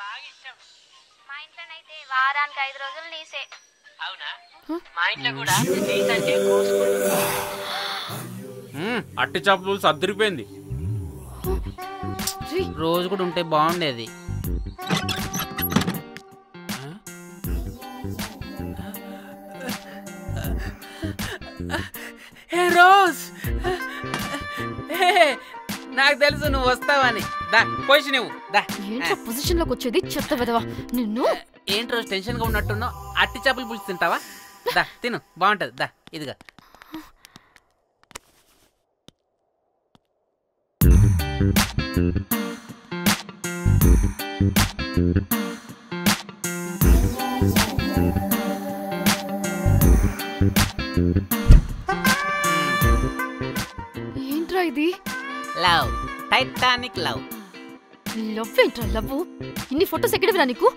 బాగా ఇష్టం. మా ఇంట్లోనైతే వారానికి 5 రోజులు నీసే. అవునా? మా ఇంట్లో కూడా నీస్ అంటే కోసుకుంటుంది. అట్టి చేపలు సర్దిరిపోయింది. రోజు కూడా ఉంటే బాగుండేది. హే రోజ్, నాకు తెలుసు నువ్వు వస్తావని. దా పొజిషన్ నువ్వు దా. ఏంట్రా పొజిషన్ లోకి వచ్చేది చెత్త విధవా నిన్ను. ఏంటి రోజు టెన్షన్ గా ఉన్నట్టున్నావు? అట్టి చేపలు పులుసు తింటావా? దా తిను, బాగుంటది. దా ఇదిగా. ఏంట్రా ఇది? Love, Titanic love. లవ్ ఏంట్రా లవ్? ఇన్ని ఫోటోస్ ఎక్కడివిరా నీకు?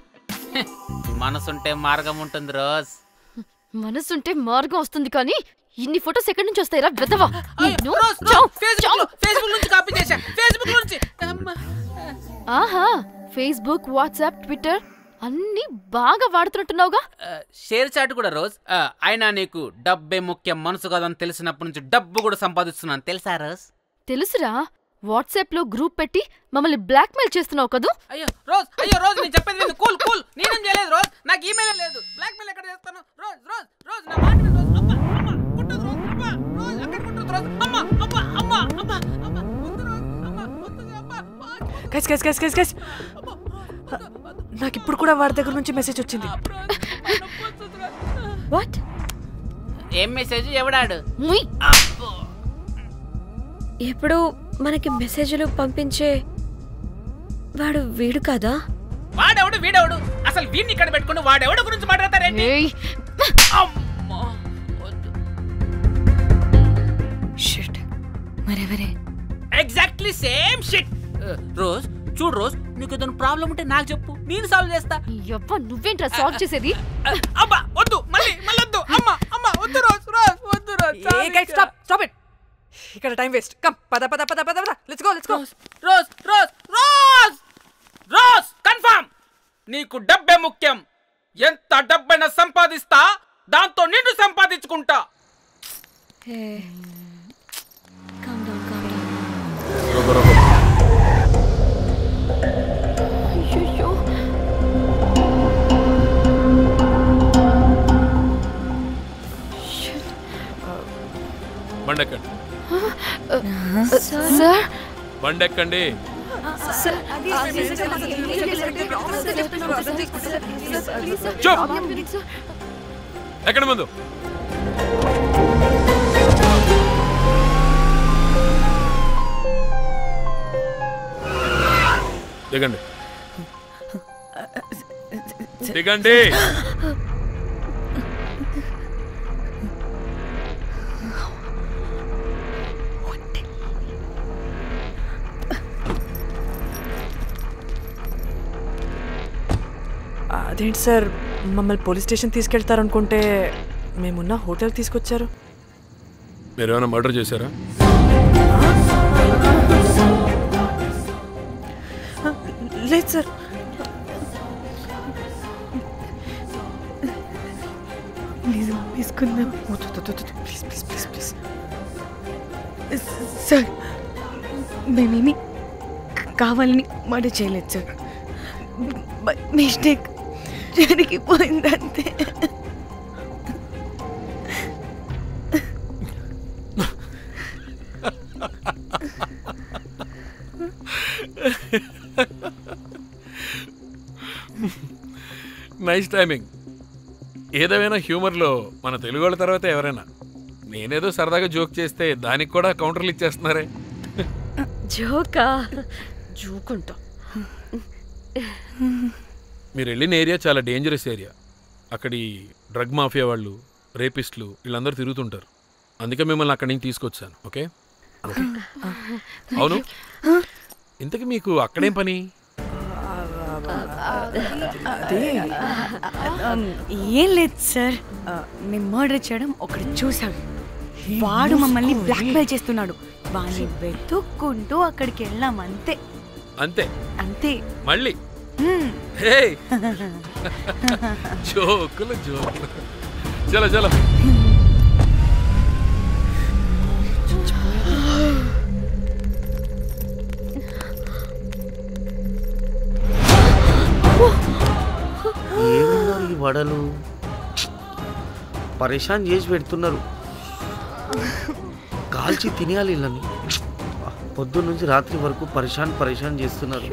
మనసుంటే మార్గం ఉంటుంది రోజ్. మనసుంటే మార్గం వస్తుంది కానీ ఇన్ని ఫోటోస్ ఎక్కడి నుంచి వస్తాయిరా విధవా? ఆహా, ఫేస్బుక్, వాట్సాప్, ట్విట్టర్ అన్ని బాగా వాడుతున్నట్టున్నావుగా. షేర్ చాట్ కూడా రోజ్. అయినా నీకు డబ్బే ముఖ్యం మనసు కాదని తెలిసినప్పటి నుంచి డబ్బు కూడా సంపాదిస్తున్నాను తెలుసా రోజ్? తెలుసురా, వాట్సాప్ లో గ్రూప్ పెట్టి మమ్మల్ని బ్లాక్ మెయిల్ చేస్తున్నావు కదూ. అయ్యో రోజ్ నేను చెప్పేది కూల్ కూల్. నేనేం చేయలేదు రోజ్, నాకు ఈమెయిల్ లేదు. బ్లాక్ మెయిల్ ఎక్కడ చేస్తాను రోజ్? రోజ్ రోజ్ నా మాట విను రోజ్. అమ్మా అమ్మా కుట్టదు రోజ్. అమ్మా రోజ్ అక్కడ కుట్టదు రోజ్. అమ్మా అమ్మా అమ్మా అమ్మా అమ్మా వద్దు రోజ్. అమ్మా వద్దు అమ్మా. గైస్ నాకు ఇప్పుడు కూడా వాడి దగ్గర నుంచి మెసేజ్ వచ్చింది. వాట్? ఏం మెసేజ్? ఎవడాడు? ఎప్పుడు మనకి మెసేజ్లు పంపించే వాడు వీడు కదా? వాడెవడు వీడెవడు? అసలు వీడిని ఇక్కడ పెట్టుకుని వాడెవడు గురించి మాట్లాడతారేంటి? షిట్, మరెవరే? Exactly same shit. రోజ్ చూడు రోజ్, నీకు ఏదైనా ప్రాబ్లం ఉంటే నాకు చెప్పు, నేను సాల్వ్ చేస్తా. నువ్వేంట్రా సాల్వ్ చేసేది? అబ్బా వద్దు, మళ్ళీ వద్దు. అమ్మా అమ్మా వద్దు రోజ్. రోజ్ వద్దు రోజ్. Stop it. ఇక్కడ టైం వేస్ట్. కమ్ పద పద పద పద పద. Let's go. Rose Rose Rose Rose confirm. నీకు డబ్బే ముఖ్యం. ఎంత డబ్బైనా సంపాదిస్తా, దాంతో నిన్ను సంపాదించుకుంటా. Calm down. బండెక్కండి సార్. బండెక్కండి. ఎక్కడ ముందు దిగండి. దిగండి. అదేంటి సార్, మమ్మల్ని పోలీస్ స్టేషన్ తీసుకెళ్తారనుకుంటే మేమున్న హోటల్ తీసుకొచ్చారు. మీరేమైనా మర్డర్ చేశారా? లేదు sir. Please please please please sir, మేమేమి కావాలని మర్డర్ చేయలేదు సార్. మిస్టేక్ జరిగిపోయిందంతే. Nice timing. ఏదేమైనా హ్యూమర్లో మన తెలుగు వాళ్ళ తర్వాత ఎవరైనా. నేనేదో సరదాగా జోక్ చేస్తే దానికి కూడా కౌంటర్లు ఇచ్చేస్తున్నారే. జోకా? జోకుంటా. మీరు వెళ్ళిన ఏరియా చాలా డేంజరస్ ఏరియా. అక్కడి డ్రగ్ మాఫియా వాళ్ళు, రేపిస్టులు వీళ్ళందరూ తిరుగుతుంటారు. అందుకే మిమ్మల్ని అక్కడి నుంచి తీసుకొచ్చాను. ఓకే? అవును, ఇంతకీ మీకు అక్కడేం పని? ఏం లేదు సార్, మేము మర్డర్ చేయడం ఒకటి చూసాం. వాడు మమ్మల్ని బ్లాక్మెయిల్ చేస్తున్నాడు. వాడిని వెతుక్కుంటూ అక్కడికి వెళ్ళాం. అంతే అంతే అంతే. మళ్ళీ హే జోకులు జోకులు చలో చలో ఏమున్నారు ఈ వడలు పరేషాన్ చేసి పెడుతున్నారు కాల్చి తినేయాలి ఇళ్ళని పొద్దున్న నుంచి రాత్రి వరకు పరేషాన్ చేస్తున్నారు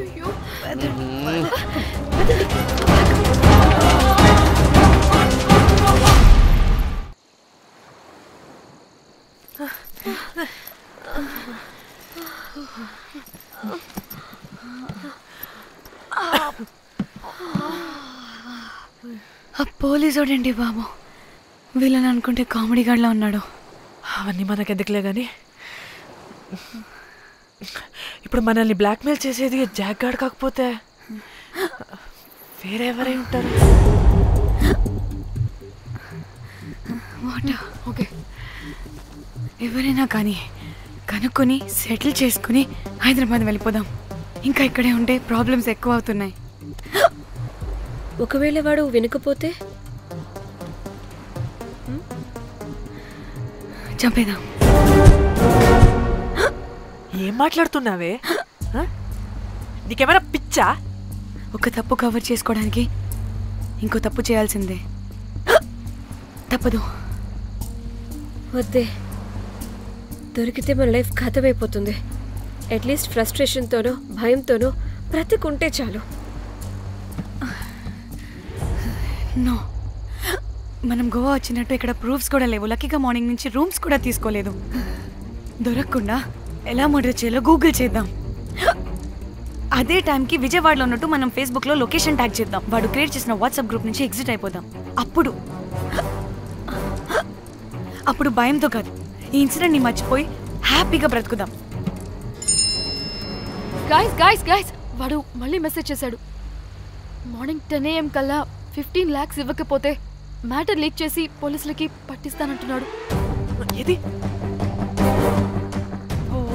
పోలీసోడండి బాబు వీళ్ళని అనుకుంటే కామెడీ గాడ్లా ఉన్నాడు. అవన్నీ మనకెందుకులే కానీ ఇప్పుడు మనల్ని బ్లాక్మెయిల్ చేసేది జాక్ గార్డ్ కాకపోతే వేరే ఎవరై ఉంటారు? ఓకే ఎవరైనా కానీ కనుక్కొని సెటిల్ చేసుకుని హైదరాబాద్ వెళ్ళిపోదాం. ఇంకా ఇక్కడే ఉంటే ప్రాబ్లమ్స్ ఎక్కువ అవుతున్నాయి. ఒకవేళ వాడు వినకపోతే చంపేదాం. ఏం మాట్లాడుతున్నావే? నీకేమైనా పిచ్చా? ఒక తప్పు కవర్ చేసుకోవడానికి ఇంకో తప్పు చేయాల్సిందే. తప్పదు. వద్దే, దొరికితే మన లైఫ్ ఖతమైపోతుంది. అట్లీస్ట్ ఫ్రస్ట్రేషన్తోనో భయంతోనో బ్రతుకుంటే చాలు. నో, మనం గోవా వచ్చినట్టు ఇక్కడ ప్రూఫ్స్ కూడా లేవు. లక్కీగా మార్నింగ్ నుంచి రూమ్స్ కూడా తీసుకోలేదు. దొరకకుండా ఎలా మర్డర్ చేయాలో గూగుల్ చేద్దాం. అదే టైంకి విజయవాడలో ఉన్నట్టు మనం ఫేస్బుక్లో లొకేషన్ ట్యాగ్ చేద్దాం. వాడు క్రియేట్ చేసిన వాట్సాప్ గ్రూప్ నుంచి ఎగ్జిట్ అయిపోదాం. అప్పుడు భయంతో కాదు, ఈ ఇన్సిడెంట్ని మర్చిపోయి హ్యాపీగా బ్రతుకుదాం. గాయ్స్ గాయ్స్ గాయ్స్ వాడు మళ్ళీ మెసేజ్ చేశాడు. మార్నింగ్ 10 AM కల్లా 15 lakhs ఇవ్వకపోతే మ్యాటర్ లీక్ చేసి పోలీసులకి పట్టిస్తానంటున్నాడు. ఏది?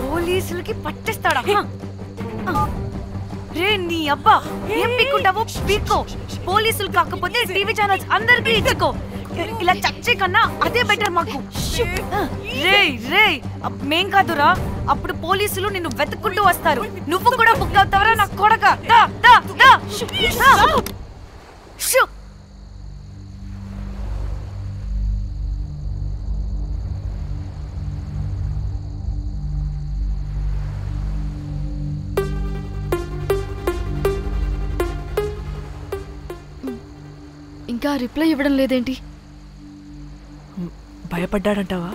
పోలీసులకి పట్టిస్తాడా? రే నీ అబ్బా, ఏం పీక్కుంటావో పీక్కో. పోలీసులు కాకపోతే టీవీ ఛానల్స్ అందరికీ ఇచ్చుకో. ఇలా చచ్చే కన్నా అదే బెటర్ మాకు. రే రే మేం కాదురా, అప్పుడు పోలీసులు నిన్ను వెతుక్కుంటూ వస్తారు. నువ్వు కూడా బుక్ అవుతావరా నా కొడక. ఇంకా రిప్లై ఇవ్వడం లేదేంటి? భయపడ్డాడంటావా?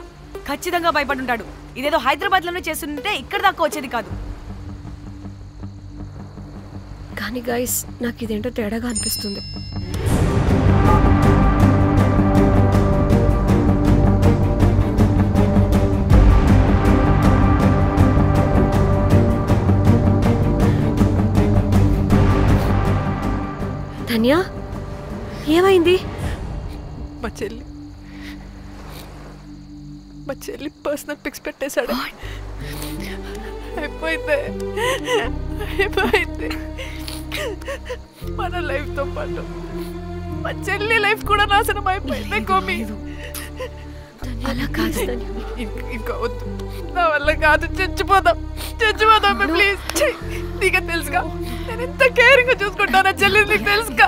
ఖచ్చితంగా భయపడుంటాడు. ఇదేదో హైదరాబాద్ లోనే చేస్తుంటే ఇక్కడ దాకా వచ్చేది కాదు. కానీ గైస్, నాకు ఇదేంటో తేడాగా అనిపిస్తుంది. ధన్య, ఏమైంది? మా చెల్లి పర్సనల్ పిక్స్ పెట్టేశాడు. అయిపోయింది మన లైఫ్ తో పాటు మా చెల్లి లైఫ్ కూడా నాశనం అయిపోయింది. కోమి, అలా కాదు. ఇంకా వద్దు, నా వల్ల కాదు. చచ్చిపోదాం ప్లీజ్. నీకు తెలుసుగా నేను ఎంత కేరింగ్ గా చూసుకుంటానా చెల్లి, నీకు తెలుసుగా.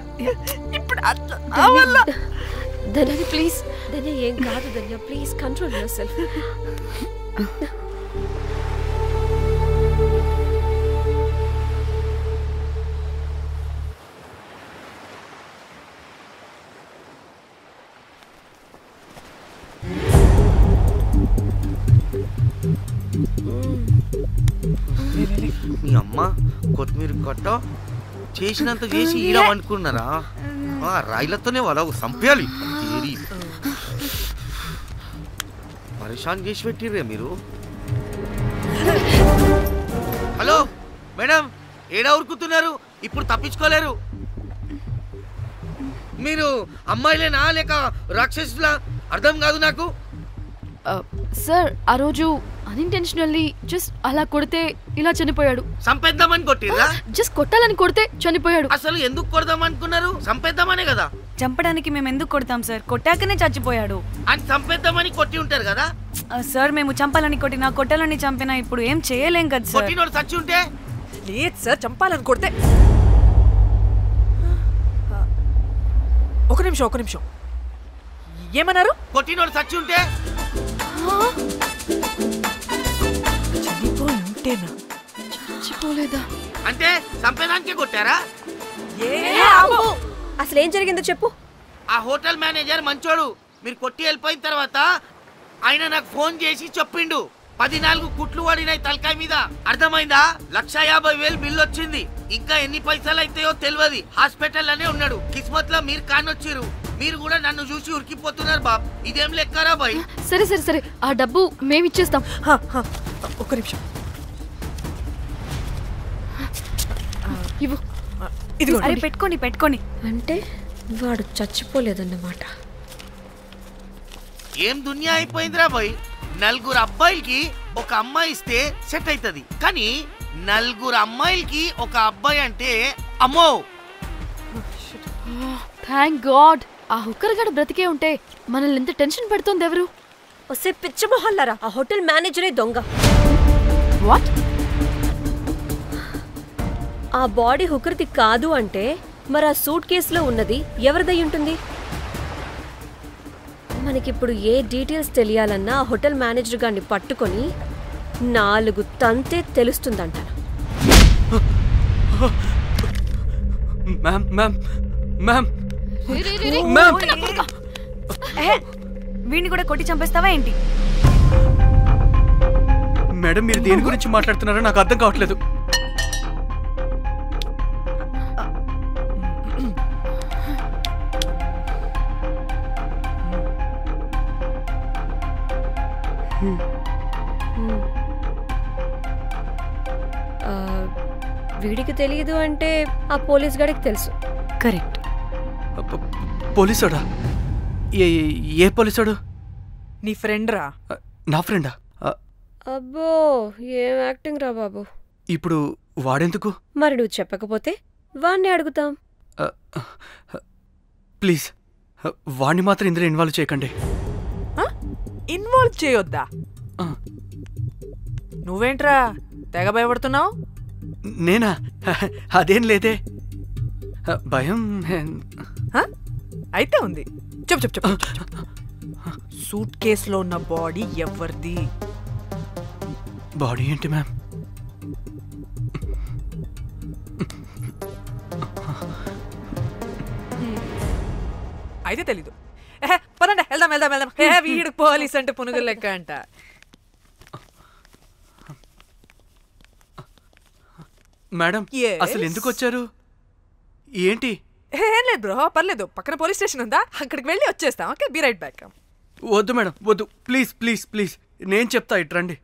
ఇప్పుడు అట్లా వల్ల ధన్య ప్లీజ్. ధన్య ఏం కాదు. ధన్య ప్లీజ్ కంట్రోల్ యువర్ సెల్ఫ్. మీ అమ్మ కొత్తిమీర కట్ట చేసినంత చేసి ఈడ అనుకున్నారా? రాయిలతోనే వాళ్ళ సంపేయాలి. పరేషాన్ చేసి పెట్టిర్రే మీరు. హలో మేడం, ఏడా ఉరుకుతున్నారు? ఇప్పుడు తప్పించుకోలేరు. మీరు అమ్మాయిలేనా లేక రాక్షసులా? అర్థం కాదు నాకు. సార్ ఆ రోజు అన్ఇంటెన్షనల్లీ జస్ట్ అలా కొడితే ఇలా చనిపోయాడు. సంపేద్దామని కొట్టిరా? జస్ట్ కొట్టాలని కొడితే చనిపోయాడు. అసలు ఎందుకు కొడదాం అనుకున్నారు? సంపేద్దామనే కదా. చంపడానికి మేము ఎందుకు కొడతాం సార్? కొట్టాకనే చచ్చిపోయాడు. అని సంపేద్దామని కొట్టి ఉంటారు కదా సార్. మేము చంపాలని కొట్టినా కొట్టాలని చంపినా ఇప్పుడు ఏం చేయలేం కదా సార్. కొట్టినోడు చచ్చి ఉంటే? లేదు సార్, చంపాలని కొడితే. ఒక నిమిషం ఏమన్నారు? కొట్టినోడు చచ్చి ఉంటే? చనిపోయి ఉంటేనా? చచ్చిపోలేదా అంటే సంపేదానికే కొట్టారా? అసలు ఏం జరిగిందో చెప్పు. ఆ హోటల్ మేనేజర్ మంచోడు. మీరు కొట్టి వెళ్ళిపోయిన తర్వాత ఆయన నాకు ఫోన్ చేసి చెప్పిండు 14 కుట్లు పడినాయి తలకాయ మీద. అర్థమైందా? 1,50,000 బిల్లు వచ్చింది. ఇంకా ఎన్ని పైసలు అయితాయో తెలియదు. హాస్పిటల్ అనే ఉన్నాడు. కిస్మత్ లో మీరు కానొచ్చిరు. మీరు కూడా నన్ను చూసి ఉరికిపోతున్నారు బాబ్. ఇదేం లెక్కరా బాయ్? సరే సరే సరే ఆ డబ్బు మేమిచ్చేస్తాం. ఒక నిమిషం ఇవ్వు. అరే పెట్టుకోని. అంటే వాడు చచ్చిపోలేదన్నమాట. ఏం దునియా అయిపోయిందిరా బాయ్. 4 అబ్బాయిలకి ఒక అమ్మాయి ఇస్తే సెట్ అవుతుంది. కానీ 4 అమ్మాయిలకి ఒక అబ్బాయి అంటే అమ్మో. థ్యాంక్ గాడ్ ఆ హుక్కర్ గడ బ్రతికే ఉంటే మనల్ని ఎంత టెన్షన్ పెడుతుంది ఎవరు? వస్తే పిచ్చి మొహల్లారా, ఆ హోటల్ మేనేజరే దొంగ. వాట్? ఆ బాడీ హుకర్ది కాదు అంటే మరి ఆ సూట్ కేసులో ఉన్నది ఎవరిదై ఉంటుంది? మనకిప్పుడు ఏ డీటెయిల్స్ తెలియాలన్నా ఆ హోటల్ మేనేజర్ గారిని పట్టుకొని 4 తంతే తెలుస్తుందంట. వీడిని కూడా కొట్టి చంపేస్తావా ఏంటి? మేడం మీరు దేని గురించి మాట్లాడుతున్నారో నాకు అర్థం కావట్లేదు. వీడికి తెలియదు అంటే ఆ పోలీస్ గాడికి తెలుసు. కరెక్ట్. పోలీసోడా? ఏ పోలీసోడు? నీ ఫ్రెండ్ రా. నా ఫ్రెండా? అబ్బో ఏం యాక్టింగ్ రా బాబు. ఇప్పుడు వాడెందుకు? మరి నువ్వు చెప్పకపోతే వాణ్ణి అడుగుతాం. ప్లీజ్ వాణ్ణి మాత్రం ఇందులో ఇన్వాల్వ్ చేయకండి. ఇన్వాల్వ్ చేయొద్దా? నువ్వేంట్రా తెగ భయపడుతున్నావు? నేనా? అదేం లేదే. భయం అయితే ఉంది. చెప్పు. సూట్ కేసులో ఉన్న బాడీ ఎవరిది? బాడీ ఏంటి మ్యామ్? అయితే తెలీదు. పదండి వెళ్దాం. వీడు పోలీస్ అంటే పునుగులు లెక్క అంట. మేడం అసలు ఎందుకు వచ్చారు? ఏంటి? ఏం లేదు బ్రో, పర్లేదు. పక్కన పోలీస్ స్టేషన్ ఉందా, అక్కడికి వెళ్ళి వచ్చేస్తాం. Okay, be right back. వద్దు మేడం వద్దు, ప్లీజ్ నేను చెప్తా, ఇట్రండి.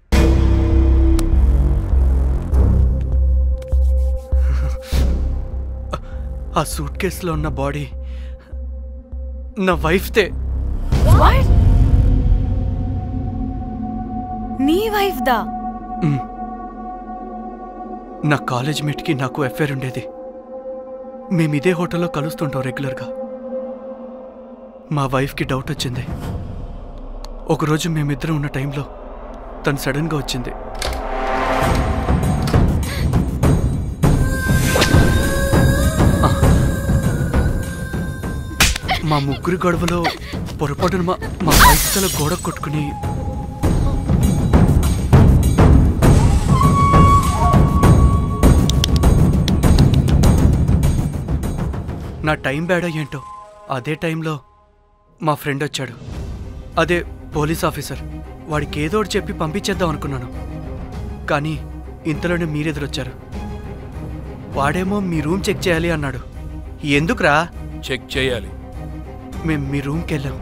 ఆ సూట్ కేసులో ఉన్న బాడీ నా వైఫ్దే. నీ వైఫ్ దా? నా కాలేజ్ మేట్కి నాకు అఫేర్ ఉండేది. మేము ఇదే హోటల్లో కలుస్తుంటాం రెగ్యులర్గా. మా వైఫ్కి డౌట్ వచ్చింది. ఒకరోజు మేమిద్దరం ఉన్న టైంలో తను సడన్గా వచ్చింది. మా ముగ్గురి గొడవలో పొరపాటున మా వైఫ్ తల గోడ కొట్టుకుని నా టైం బ్యాడో ఏంటో అదే టైంలో మా ఫ్రెండ్ వచ్చాడు. అదే పోలీస్ ఆఫీసర్. వాడికి ఏదో ఒకటి చెప్పి పంపించేద్దాం అనుకున్నాను. కానీ ఇంతలోనే మీరెదురొచ్చారు. వాడేమో మీ రూమ్ చెక్ చేయాలి అన్నాడు. ఎందుకురా? చెక్ చేయాలి. మేము మీ రూమ్కి వెళ్ళాం.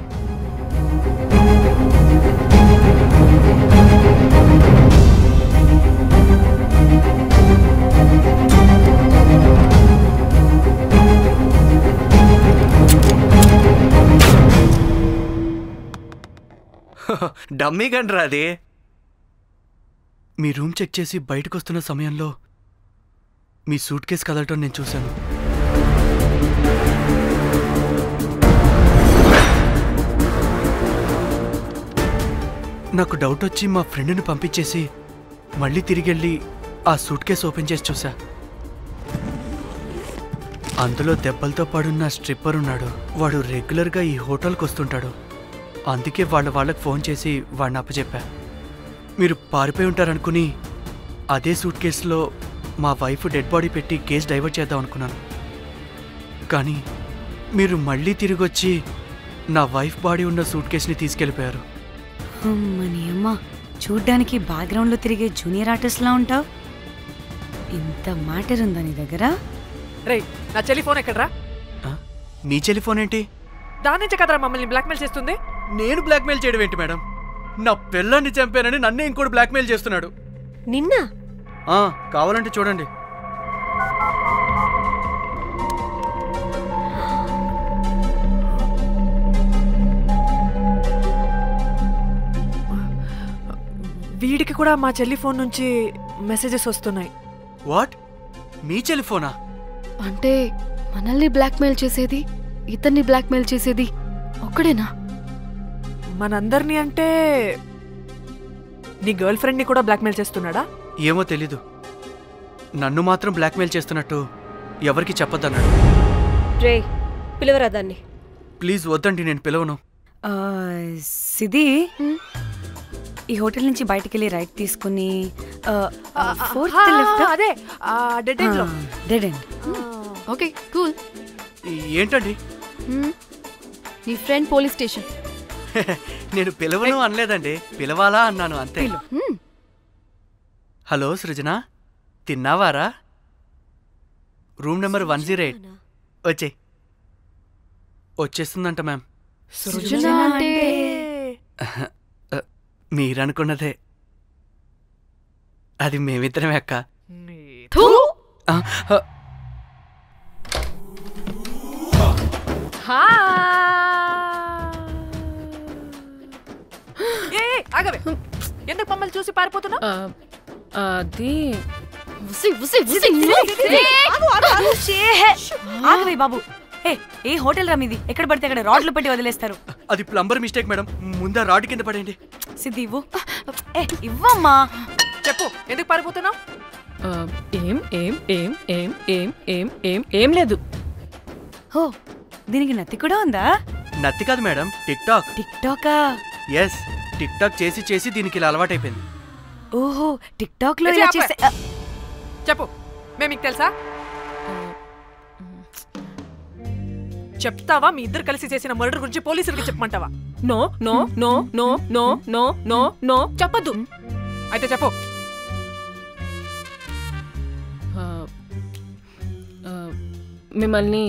డమ్మీ గండ్రా అది. మీ రూమ్ చెక్ చేసి బయటకు వస్తున్న సమయంలో మీ సూట్ కేసు కదలటం నేను చూశాను. నాకు డౌట్ వచ్చి మా ఫ్రెండ్ని పంపించేసి మళ్ళీ తిరిగెళ్ళి ఆ సూట్ కేసు ఓపెన్ చేసి చూసా. అందులో దెబ్బలతో పడున్న స్ట్రిప్పర్ ఉన్నాడు. వాడు రెగ్యులర్గా ఈ హోటల్కి వస్తుంటాడు. అందుకే వాళ్ళకి ఫోన్ చేసి వాడిని అప్పచెప్పా. మీరు పారిపోయి ఉంటారనుకుని అదే సూట్ కేసులో మా వైఫ్ డెడ్ బాడీ పెట్టి కేసు డైవర్ట్ చేద్దాం అనుకున్నాను. కానీ మీరు మళ్ళీ తిరిగి వచ్చి నా వైఫ్ బాడీ ఉన్న సూట్ కేసుని తీసుకెళ్ళిపోయారు. అమ్మని అమ్మ, చూడ్డానికి బ్యాక్గ్రౌండ్లో తిరిగే జూనియర్ ఆర్టిస్ట్లా ఉంటావు. ఇంత మ్యాటర్ ఉందా నీ దగ్గర? రే, నా చెల్లి ఫోన్ ఎక్కడరా? మీ టెలిఫోన్ ఏంటి? దాని నుంచే కదరా మమ్మల్ని బ్లాక్మెయిల్ చేస్తుంది. నేను బ్లాక్మెయిల్ చేయడం ఏంటి మేడం? నా పిల్లాన్ని చంపానని నన్నే ఇంకోటి బ్లాక్మెయిల్ చేస్తున్నాడు. నిన్న కావాలంటే చూడండి. వీడికి కూడా మా చెల్లి ఫోన్ నుంచి మెసేజెస్ వస్తున్నాయి. వాట్? మీ టెలిఫోనా? అంటే మనల్ని బ్లాక్మెయిల్ చేసేది, ఇతన్ని బ్లాక్మెయిల్ చేసేది ఒక్కడేనా? మనందరినీ అంటే నీ గర్ల్ ఫ్రెండ్ ని కూడా బ్లాక్మెయిల్ చేస్తున్నాడా? ఏమో తెలీదు. నన్ను మాత్రం బ్లాక్మెయిల్ చేస్తున్నట్టు ఎవరికి చెప్పొద్దన్నాడు. రే, పిలవరా దాన్ని. ప్లీజ్ వద్దండి, నేను పిలవను. సిది, ఈ హోటల్ నుంచి బయటికి వెళ్ళి రైట్ తీసుకుని అదే డెడ్ ఎండ్ లో. Dead end. Okay, cool. ఏంటండి? నీ ఫ్రెండ్ పోలీస్ స్టేషన్. నేను పిలవను అనలేదండి, పిలవాలా అన్నాను అంతే. హలో సృజన, తిన్నావారా? Room number 108. వచ్చేస్తుందంట మ్యామ్. సృజన అంటే మీరనుకున్నదే. అది మేమిద్దరమే అక్క. ఆగవే, ఎందుకు మమ్మల్ని చూసి పారిపోతున్నా? అది ఆగవే బాబు. ఏ హోటల్ రా మీది? ఎక్కడ పడితే అక్కడ రాడ్లు పెట్టి వదిలేస్తారు. అది ప్లంబర్ మిస్టేక్ మేడం. ముందా రాడ్ కింద పడండి. సిద్ధి ఇవ్వు. ఇవ్వమ్మా. చెప్పు, ఎందుకు పారిపోతున్నావు? ఏం ఏం ఏం ఏం ఏం ఏం ఏం ఏం లేదు. ఓ, దీనికి నత్తి కూడా ఉందా? నత్తి కాదు మేడం, టిక్ టాక్. టిక్ టాకా? ఎస్, టిక్ టాక్ చేసి చేసి దీనికి ఇలా అలవాటైపోయింది. ఓహో, టిక్ టాక్ లో చెప్పు, మేము మీకు తెలుసా? చెప్తావా? మీ ఇద్దరు కలిసి చేసిన మర్డర్ గురించి పోలీసులకి చెప్పమంటావా? No no no no no no no no చెప్పద్దు. అయితే చెప్పు. మిమ్మల్ని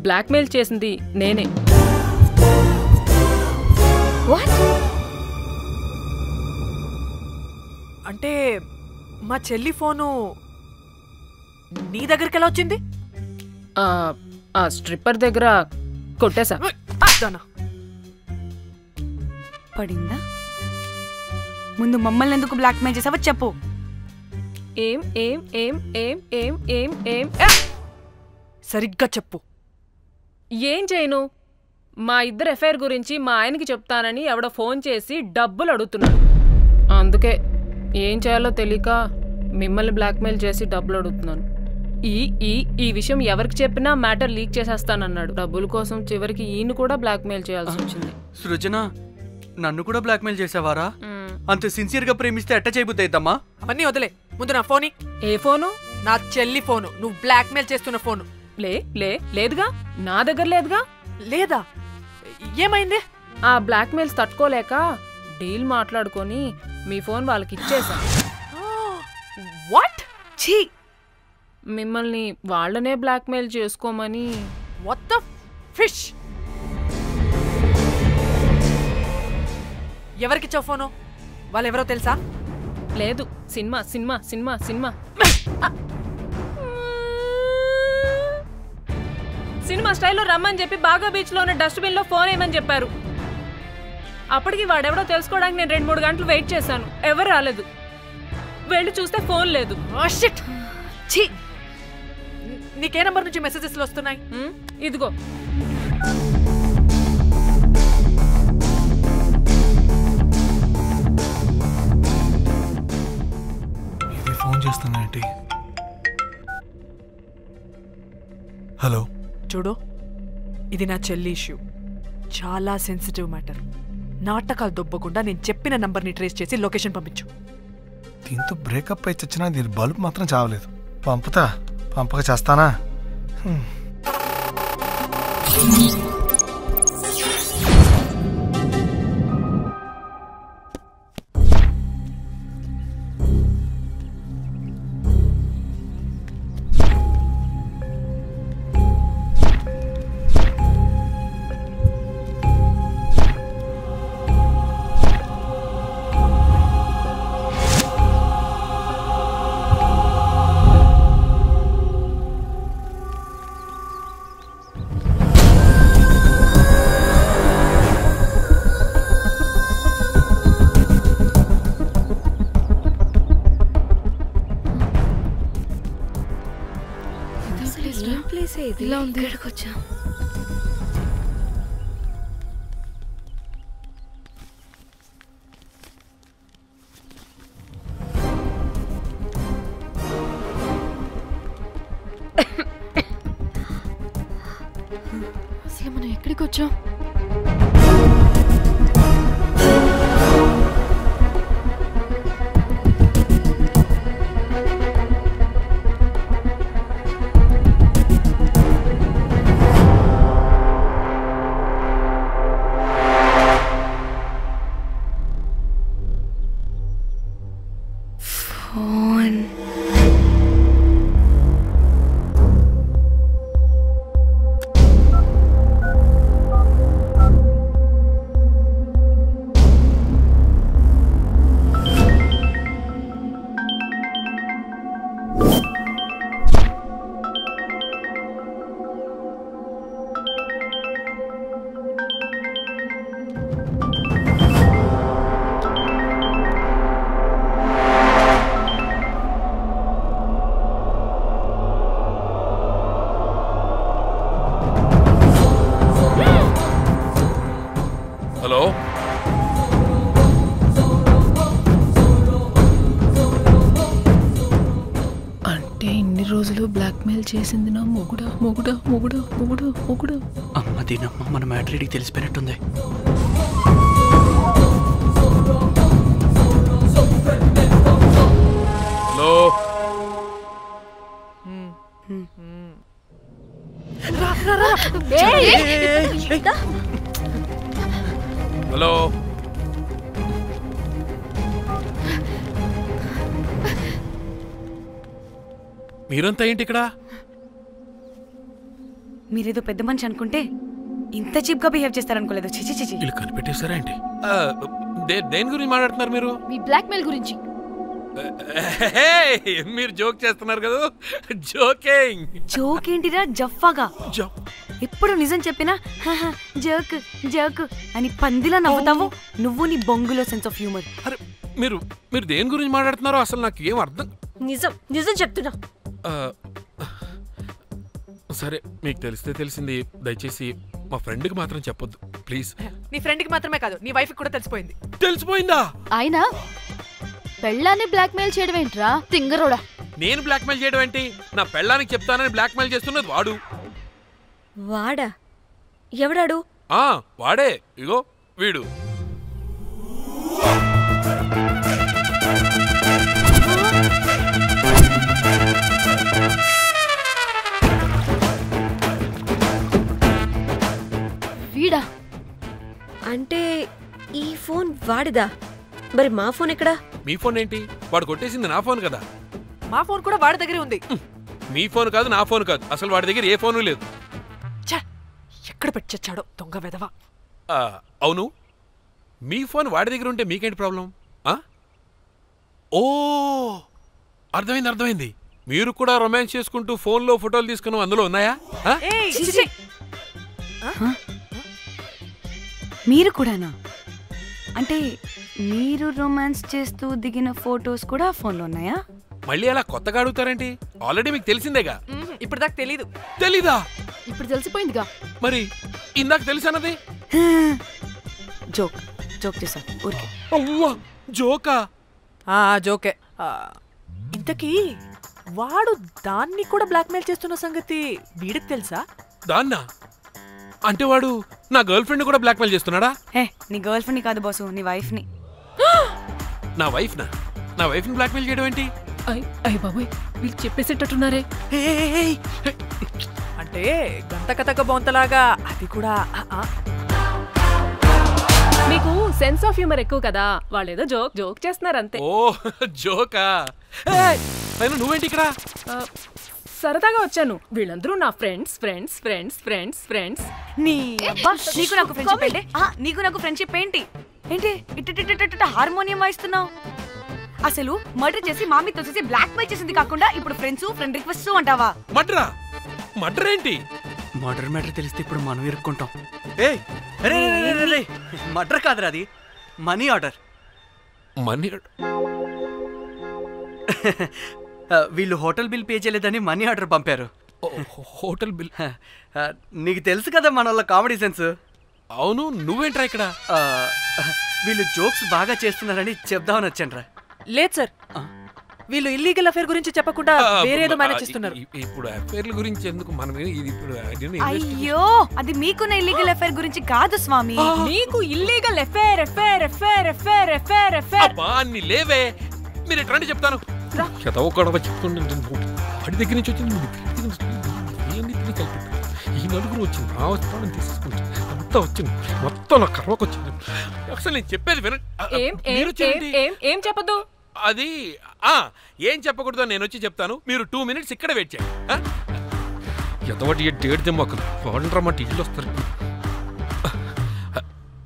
బ్లాక్మెయిల్ చేసింది నేనే. అంటే మా చెల్లి ఫోను నీ దగ్గరికి ఎలా వచ్చింది? ఆ స్ట్రిప్పర్ దగ్గర కొట్టేశా. పడిందా? ముందు మమ్మల్ని ఎందుకు బ్లాక్మెయిల్ చేసావో చెప్పు. ఏం ఏం ఏం ఏం ఏం ఏం ఏం సరిగ్గా చెప్పు. ఏం చేయను? మా ఇద్దరు ఎఫ్ఐఆర్ గురించి మా ఆయనకి చెప్తానని ఎవడో ఫోన్ చేసి డబ్బులు అడుగుతున్నాడు. అందుకే ఏం చేయాలో తెలియక మిమ్మల్ని బ్లాక్మెయిల్ చేసి డబ్బులు అడుగుతున్నాను. ఈ విషయం ఎవరికి చెప్పినా మ్యాటర్ లీక్ చేసేస్తానన్నాడు. డబ్బుల కోసం చివరికి ఈయన కూడా బ్లాక్మెయిల్ చేయాల్సి వచ్చింది. సృజన, నన్ను కూడా బ్లాక్మెయిల్ చేసావారా? అంత సిన్సియర్ గా ప్రేమిస్తే ఎట్ట చేయబుద్ది అయిద్దమ్మా? అవన్నీ వదిలే, ముందు నా ఫోన్. ఏ ఫోను? నా చెల్లి ఫోను. నువ్వు బ్లాక్మెయిల్ చేస్తున్న ఫోను. లేదుగా, నా దగ్గర లేదుగా. లేదా? ఏమైంది? ఆ బ్లాక్మెయిల్స్ తట్టుకోలేక డీల్ మాట్లాడుకొని మీ ఫోన్ వాళ్ళకి ఇచ్చేసా. వాట్? ఛీ, మిమ్మల్ని వాళ్ళనే బ్లాక్మెయిల్ చేసుకోమని. What the fish? ఎవరికిచ్చావు ఫోను? వాళ్ళెవరో తెలుసా? లేదు, cinema cinema cinema cinema cinema స్టైల్లో రమ్మని చెప్పి బాగా బీచ్ లో ఉన్న డస్ట్బిన్ లో ఫోన్ వేయమని చెప్పారు. అప్పటికి వాడెవడో తెలుసుకోవడానికి నేను 2-3 గంటలు వెయిట్ చేశాను. ఎవరు రాలేదు. వెళ్ళి చూస్తే ఫోన్ లేదు. నీకే నంబర్ నుంచి మెసేజెస్లు వస్తున్నాయి? ఇదిగో. ఇది ఫోన్ చేస్తున్నానంటే. హలో చూడు, ఇది నా చెల్లి ఇష్యూ. చాలా సెన్సిటివ్ మ్యాటర్. నాటకాలు దొబ్బకుండా నేను చెప్పిన నంబర్ని ట్రేస్ చేసి లొకేషన్ పంపించు. దీంతో బ్రేకప్ అయి చచ్చినా దీని బల్బ్ మాత్రం చావలేదు. పంపక చేస్తానా? ఇలా ఉంది. ఇక్కడికి వచ్చా. అసలు మనం ఎక్కడికి వచ్చాం? హలో, అంటే ఇన్ని రోజులు బ్లాక్మెయిల్ చేసింది నా మొగుడా మొగుడా మొగుడా మొగుడా మొగుడా. అమ్మ దీనమ్మ, మన మ్యాట్రీడికి తెలిసిపోయినట్టుంది. Hello, hello. మీరంతా ఏంటి ఇక్కడ? మీరేదో పెద్ద మనిషి అనుకుంటే ఇంత చీప్ గా బిహేవ్ చేస్తారనుకోలేదు. చిచి చిచి. వీళ్ళు కనిపెట్టేశారా ఏంటి? దేని గురించి మాట్లాడుతున్నారు మీరు? మీ బ్లాక్మెయిల్ గురించి. మీరు జోక్ చేస్తున్నారు కదా? జోకింగ్. జోక్ ఏంటిరా జఫ్ఫాగా? ఎప్పుడు నిజం చెప్పినా జోక్ జోక్ అని పందిలా నవ్వుతావు. నువ్వు నీ బొంగులో సెన్స్ ఆఫ్ హ్యూమర్. అరే మీరు దేని గురించి మాట్లాడుతున్నారో అసలు నాకు ఏం అర్థం. నిజం చెప్తున్నా. సరే, మీకు తెలిస్తే తెలిసింది. దయచేసి మా ఫ్రెండ్కి మాత్రం చెప్పొద్దు ప్లీజ్. నీ ఫ్రెండ్కి మాత్రమే కాదు, నీ వైఫ్కి కూడా తెలిసిపోయింది. తెలిసిపోయిందా? అయినా పెళ్ళాన్ని బ్లాక్మెయిల్ చేయడం ఏంట్రా తింగరోడా? నేను బ్లాక్మెయిల్ చేయడం ఏంటి? నా పెళ్ళానికి చెప్తానని బ్లాక్మెయిల్ చేస్తున్నది వాడు. వాడా? ఎవడాడు? వాడే. ఇగో వీడు. వీడా? అంటే ఈ ఫోన్ వాడిదా? మరి మా ఫోన్ ఎక్కడా? మీ ఫోన్ ఏంటి? వాడు కొట్టేసింది నా ఫోన్ కదా. మా ఫోన్ కూడా వాడి దగ్గరే ఉంది. మీ ఫోన్ కాదు, నా ఫోన్ కాదు. అసలు వాడి దగ్గర ఏ ఫోను లేదు. ఎక్కడ పెట్టొచ్చాడో దొంగ వెధవ. అవును, మీ ఫోన్ వాడి దగ్గర ఉంటే మీకేంటి ప్రాబ్లం? ఓ, అర్థమైంది. మీరు కూడా రొమాన్స్ చేసుకుంటూ ఫోన్లో ఫోటోలు తీసుకున్నాం, అందులో ఉన్నాయా? మీరు కూడానా? అంటే మీరు రొమాన్స్ చేస్తూ దిగిన ఫొటోస్ కూడా ఫోన్లో ఉన్నాయా? మళ్ళీ అలా కొత్తగా అడుగుతారేంటి? ఆల్రెడీ మీకు తెలిసిందేగా. ఇప్పుడు దాకా తెలీదు. తెలీదా? ఇప్పుడు తెలిసిపోయిందిగా. మరి ఇందాక తెలిసన్నది జోక్ జోక్ చేశా ఊరికే. అవ్వా జోకా? జోకే. ఇంతకీ వాడు దాన్ని కూడా బ్లాక్మెయిల్ చేస్తున్న సంగతి వీడికి తెలుసా? దాన్నా? అంటే వాడు నా గర్ల్ ఫ్రెండ్ కూడా బ్లాక్మెయిల్ చేస్తున్నాడా? నీ గర్ల్ ఫ్రెండ్ కాదు బాసు, నీ వైఫ్ ని. నా వైఫ్ ని బ్లాక్మెయిల్ చేయడం ఏంటి? అయ్య బాబోయ్, వీళ్ళు చెప్పేసేటట్టున్నారే. అంటే గంట కథక బొంతలాగా అది కూడా. మీకు సెన్స్ ఆఫ్ హ్యూమర్ ఎక్కువ కదా, వాళ్ళేదో జోక్ చేస్తున్నారు అంతే. ఓ జోకా? నువ్వేంటి ఇక్కడ? సరదాగా వచ్చాను. వీళ్ళందరూ నా friends friends friends friends friends. నీకు నాకు ఫ్రెండ్షిప్ ఏంటి? నీకు నాకు ఫ్రెండ్షిప్ ఏంటి? ఏంటి ఇట్ట హార్మోనియం వాయిస్తున్నావు? అసలు మర్డర్ చేసి మామీ తోసేసి బ్లాక్ మెయిల్ చేసింది కాకుండా ఇప్పుడు ఫ్రెండ్స్ ఫ్రెండ్ రిక్వెస్ట్ అంటావా? మర్డర్ ఏంటి? మర్డర్ మ్యాటర్ తెలిస్తే ఇప్పుడు మనం ఇరుక్కుంటాం. మర్డర్ కాదురా, అది మనీ ఆర్డర్. వీళ్ళు హోటల్ బిల్ పే చేయలేదని మనీ ఆర్డర్ పంపారు. Hotel bill? నీకు తెలుసు కదా మన వాళ్ళ కామెడీ సెన్స్. అవును, నువ్వేంట్రా ఇక్కడ? వీళ్ళు జోక్స్ బాగా చేస్తున్నారని చెప్దామని వచ్చానురా. లేదు సార్, వీళ్ళు ఇల్లీగల్ అఫేర్ గురించి చెప్పకుండా వేరేదో మేనేజ్ చేస్తున్నారు. ఇప్పుడు అఫేర్ల గురించి ఎందుకు మనం? అయ్యో, అది మీకున్న ఇల్లీగల్ అఫేర్ గురించి కాదు స్వామి. మీకు illegal affair affair affair affair affair affair. అబ్బా అన్ని లేవే, మీరు ఎట్లాంటి చెప్తాను. వాడి దగ్గర నుంచి వచ్చింది, ఈ నలుగురు వచ్చింది, ఆ వస్తానని తీసుకుంటాను, అంతా వచ్చింది, మొత్తం నా కర్వకు వచ్చింది. అసలు నేను చెప్పేది వినండి. ఏం చెప్పదు? అది ఏం చెప్పకూడదు, నేను వచ్చి చెప్తాను. మీరు 2 minutes ఇక్కడ వెయిట్ చేయండి. ఎంతవాటి డేట్ దిమ్మకలు వాడంటారన్నమాట, ఇల్లు వస్తారు.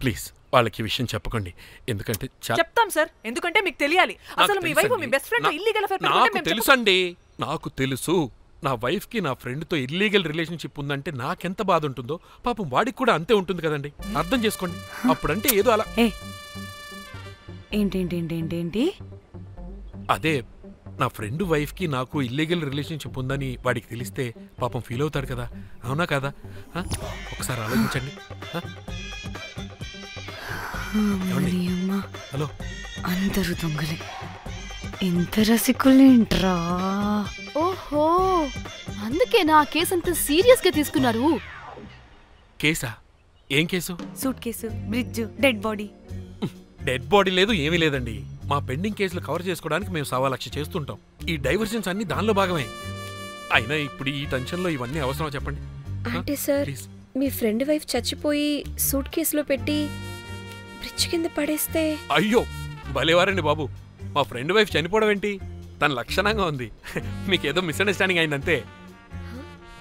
ప్లీజ్ వాళ్ళకి విషయం చెప్పకండి, ఎందుకంటే చెప్తాం సార్, ఎందుకంటే మీకు తెలియాలి. అసలు మీ వైఫ్ మీ బెస్ట్ ఫ్రెండ్ ఇల్లీగల్ అఫేర్. నాకు తెలుసండి, నాకు తెలుసు. నా వైఫ్ కి నా ఫ్రెండ్ తో ఇల్లీగల్ రిలేషన్షిప్ ఉందంటే నాకెంత బాధ ఉంటుందో పాపం వాడికి కూడా అంతే ఉంటుంది కదండి. అర్థం చేసుకోండి. అప్పుడంటే ఏదో అలా. ఏంటి? అదే నా ఫ్రెండ్ వైఫ్ కి నాకు ఇల్లీగల్ రిలేషన్షిప్ ఉందని వాడికి తెలిస్తే పాపం ఫీల్ అవుతాడు కదా, అవునా కదా? ఒకసారి ఆలోచించండి. హలో, అందరూ దొంగలే, ఎంత రసికులేంట్రా. ఓహో, అందుకే నా కేసు అంత సీరియస్ గా తీసుకున్నారు. కేసా? ఏం case? Suit case, bridge, dead body. Dead body లేదు, ఏమీ లేదండి. మా పెండింగ్ కేసులు కవర్ చేసుకోవడానికి మేము 1,00,000 చేస్తుంటాం. ఈ డైవర్షన్స్ అన్ని దానిలో భాగమే. అయినా ఇప్పుడు ఈ టెన్షన్లో ఇవన్నీ అవసరం చెప్పండి. అంటే సార్, మీ ఫ్రెండ్ వైఫ్ చచ్చిపోయి సూట్ కేసులో పెట్టి బ్రిడ్జ్ కింద పడేస్తే? అయ్యో భలేవారండి బాబు, మా ఫ్రెండ్ వైఫ్ చనిపోవడం ఏంటి? తన లక్షణంగా ఉంది. మీకేదో మిస్అండర్స్టాండింగ్ అయిందంతే.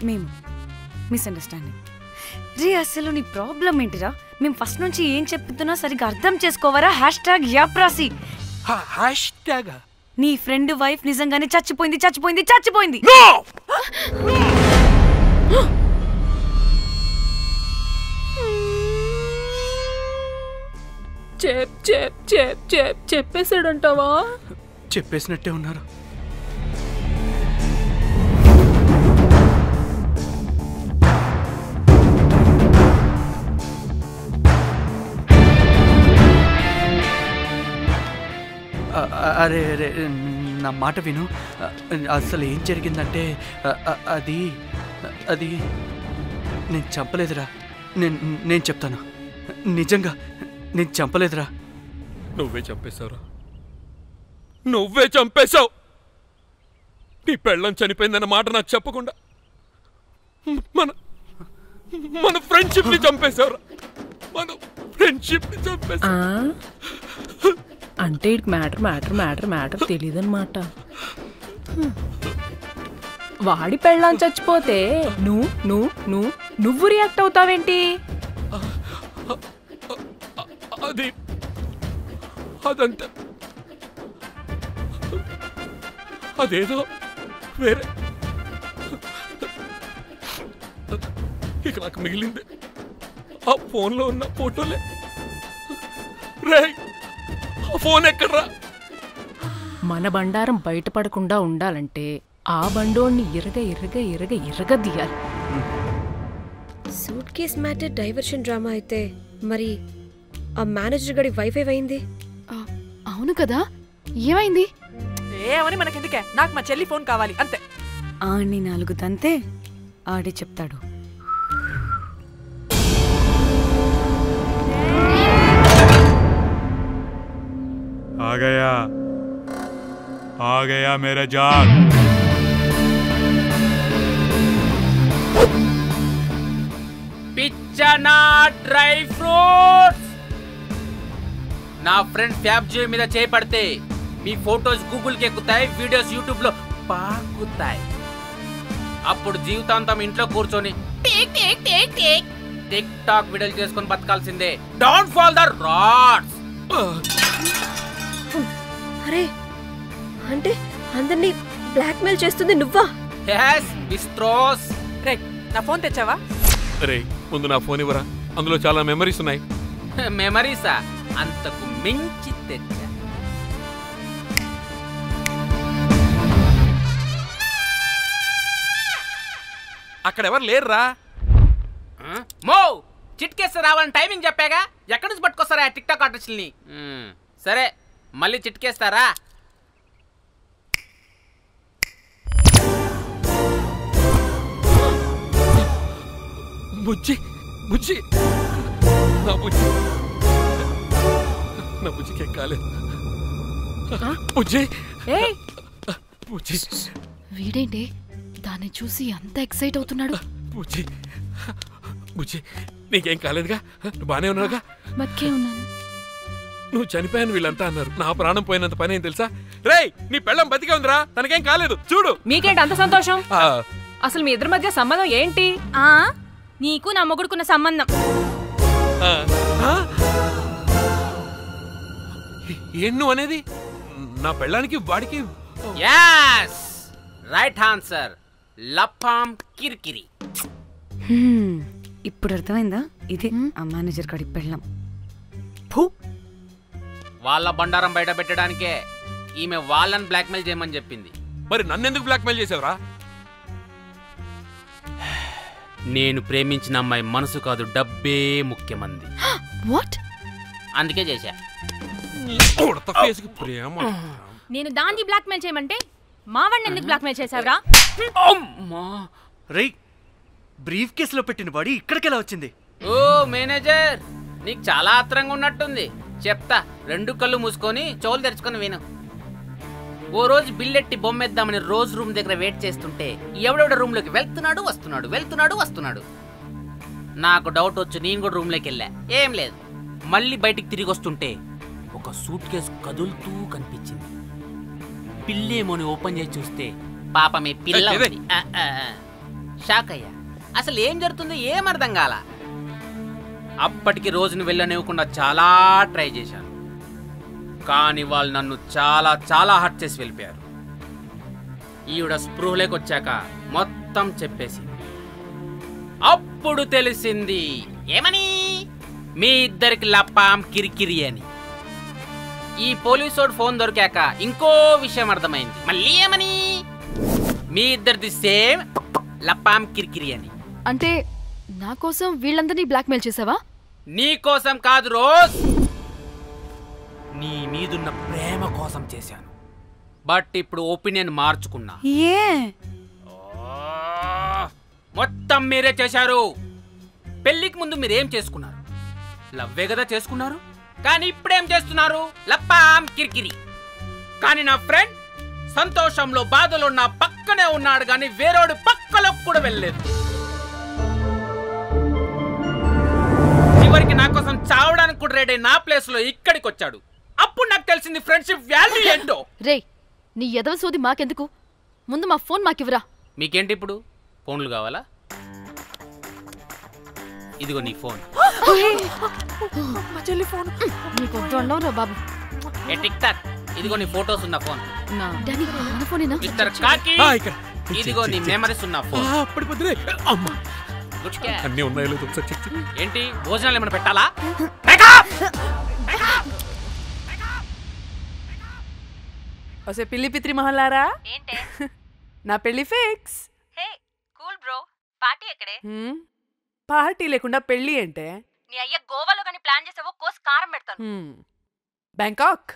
మేము మిస్అండర్స్టాండింగ్ రీ, అసలు నీ ప్రాబ్లం ఏంటిరా? మేము ఫస్ట్ నుంచి ఏం చెప్తున్నా సరిగ్గా అర్థం చేసుకోవరా? #యాప్రాసి. నీ ఫ్రెండ్ వైఫ్ నిజంగానే చచ్చిపోయింది. చెప్పేసాడంటావా? చెప్పేసినట్టే ఉన్నారు. అరే నా మాట విను. అసలు ఏం జరిగిందంటే అది నేను చంపలేదురా. నేను చెప్తాను, నిజంగా నేను చంపలేదురా. నువ్వే చంపేశావు. నీ పెళ్ళం చనిపోయిందన్న మాట నాకు చెప్పకుండా మన ఫ్రెండ్షిప్ ని చంపేశావురా. అంటే మ్యాటర్ తెలియదన్నమాట. వాడి పెళ్ళాం చచ్చిపోతే నువ్వు రియాక్ట్ అవుతావేంటి? అదంతా అదేదో వేరే. ఇక నాకు మిగిలింది ఆ ఫోన్లో ఉన్న ఫోటోలే. ఫోన్ ఎక్కడ్రా? మన బండారం బయటపడకుండా ఉండాలంటే ఆ బండోణ్ణి ఇరగదీయాలి. Suitcase matter diversion drama అయితే మరి ఆ మేనేజర్ గడి వైఫై అయింది. అవును కదా, ఏమైంది? ఏమని మనకెందుకే, నాకు మా చెల్లి ఫోన్ కావాలి అంతే. ఆడిని 4 తంతే ఆడే చెప్తాడు. आ गया मेरा जान. పిచ్చనా డ్రై ఫ్రూట్స్. నా ఫ్రెండ్ ఫ్యాబ్జీ మీద చేపడితే మీ ఫోటోస్ గూగుల్కి ఎక్కుతాయి, వీడియోస్ యూట్యూబ్లో పాకుతాయి. అప్పుడు జీవితాంతం ఇంట్లో కూర్చొని టిక్ టాక్ వీడియోలు చేసుకొని బతకాల్సిందే. Don't fall the rods. అరే అంటే అందరినీ బ్లాక్మెయిల్ చేస్తుంది నువ్వా? yes బిస్ట్రోస్. రే నా ఫోన్ తెచ్చావా? రే ముందు నా ఫోన్ ఇవ్వరా, అందులో చాలా మెమరీస్ ఉన్నాయి. మెమరీసా? అంతకు మించి తెచ్చా. అక్కడ ఎవరు లేరురా. మో చిట్కేస్తే రావాలని టైమింగ్ చెప్పాగా, ఎక్కడి నుంచి పట్టుకొస్తారా టిక్ టాక్ ఆర్టిస్టుల్ని? సరే మళ్ళీ చిట్కేస్తారా? బుజ్జి బుజ్జి నా బుజ్జి నా బుజ్జికి కాలేదు. బుజ్జి బుజ్జి. వీడేంటి దాన్ని చూసి అంత ఎక్సైట్ అవుతున్నాడు? బుజ్జి బుజ్జి నీకేం కాలేదుగా, బానే ఉన్నావుగా? బతికే ఉన్నాను. నువ్వు చనిపోయాను వీళ్ళంతా అన్నారు, నా ప్రాణం పోయినంత పని ఏం తెలుసా? రేయ్ నీ పెళ్ళం బతికే ఉందిరా, తనకేం కాలేదు చూడు. మీకేంటి అంత సంతోషం? అసలు మీ ఇద్దరి మధ్య సంబంధం ఏంటి? నీకు నా మొగుడుకున్న సంబంధం. ఏం నువ్వు అనేది? నా పెళ్ళానికి వాడికి? yes right answer. లపాం కిరికిరి. ఇప్పుడు అర్థమైందా? ఇదే ఆ మేనేజర్ గడి పెళ్ళం. వాళ్ళ బండారం బయట పెట్టడానికే ఈమె వాళ్ళని బ్లాక్మెయిల్ చేయమని చెప్పింది. మరి నన్నెందుకు బ్లాక్మెయిల్ చేసావురా? నేను ప్రేమించిన అమ్మాయి మనసు కాదు, డబ్బే ముఖ్యమంది. వాట్? అందుకే చేశా. నేను దాన్ని బ్లాక్మెయిల్ చేయమంటే మావాడిని ఎందుకు బ్లాక్మెయిల్ చేశావురా? రేయ్ బ్రీఫ్ కేసులో పెట్టిన బాడీ ఇక్కడికెలా వచ్చింది? ఓ మేనేజర్, నీకు చాలా ఆత్రంగా ఉన్నట్టుంది. చెప్తా, 2 కళ్ళు మూసుకొని చెవులు తెరుచుకొని విను. ఓ రోజు బిల్లెట్టి బొమ్మేద్దామని రోజు రూమ్ దగ్గర వెయిట్ చేస్తుంటే ఎవడెవడ రూమ్ లోకి వెళ్తున్నాడు వస్తున్నాడు. నాకు డౌట్ వచ్చి నేను కూడా రూమ్ లోకి వెళ్ళా, ఏం లేదు. మళ్ళీ బయటికి తిరిగి వస్తుంటే ఒక సూట్ కేసు కదులుతూ కనిపించింది. పిల్లేమోని ఓపెన్ చేసి చూస్తే పాపమే పిల్ల ఉంది. షాక్ అయ్యా, అసలు ఏం జరుగుతుందో ఏం అర్థం కాల. అప్పటికి రోజును వెళ్ళనివ్వకుండా చాలా ట్రై చేశాను, కానీ వాళ్ళు నన్ను చాలా చాలా హర్ట్ చేసి వెళ్ళిపోయారు. ఈవిడ స్పృహలోకి వచ్చాక మొత్తం చెప్పేసింది. అప్పుడు తెలిసింది ఏమని, మీ ఇద్దరికి లపాం కిరికిరి అని. ఈ పోలీసోడు ఫోన్ దొరికాక ఇంకో విషయం అర్థమైంది. మళ్ళీ ఏమని, మీ ఇద్దరిది సేమ్ లపాం కిరికిరి అని. అంటే నా కోసం వీళ్ళందరినీ బ్లాక్మెయిల్ చేసావా? నీ కోసం కాదు రోజ్, నీ మీదున్న ప్రేమ కోసం చేశాను. బట్ ఇప్పుడు ఒపీనియన్ మార్చుకున్నా. మొత్తం మీరే చేశారు. పెళ్లికి ముందు మీరేం చేసుకున్నారు? లవ్వే కదా చేసుకున్నారు. కానీ ఇప్పుడేం చేస్తున్నారు? లప్పాం కిరికిరి. కానీ నా ఫ్రెండ్ సంతోషంలో బాధలో నా పక్కనే ఉన్నాడు, కానీ వేరేవాడు పక్కలోకి కూడా వెళ్ళలేదు. చివరికి నా కోసం చావడానికి కూడా రెడీ నా ప్లేస్ లో ఇక్కడికి వచ్చాడు. అప్పుడు నాకు తెలిసింది ఫ్రెండ్షిప్ వాల్యూ ఏంటో. రే నీ ఎదవ సోది మాకెందుకు, ముందు మా ఫోన్ మాకివ్వరా. మీకేంటి ఇప్పుడు ఫోన్లు కావాలా? ఇదిగో నీ ఫోన్. నీకు దండం రా బాబు. ఏ టిక్ టాక్, ఇదిగో నీ ఫోటోస్ ఉన్న ఫోన్. మిస్టర్ కాకి, ఇదిగో నీ మెమరీస్ ఉన్న ఫోన్. అన్నీ ఉన్నాయో లేదో ఒకసారి చెక్. ఏంటి భోజనాలు ఏమైనా పెట్టాలా? ఒసే పిల్లి పిత్రి మహల్లారా ఏంటే నా పెళ్లి ఫిక్స్. హే కూల్ బ్రో, పార్టీ ఎక్కడే? పార్టీ లేకుండా పెళ్లి అంటే నీ అయ్య గోవాలో కానీ ప్లాన్ చేసావో కోసి కారం పెడతాను. బ్యాంకాక్.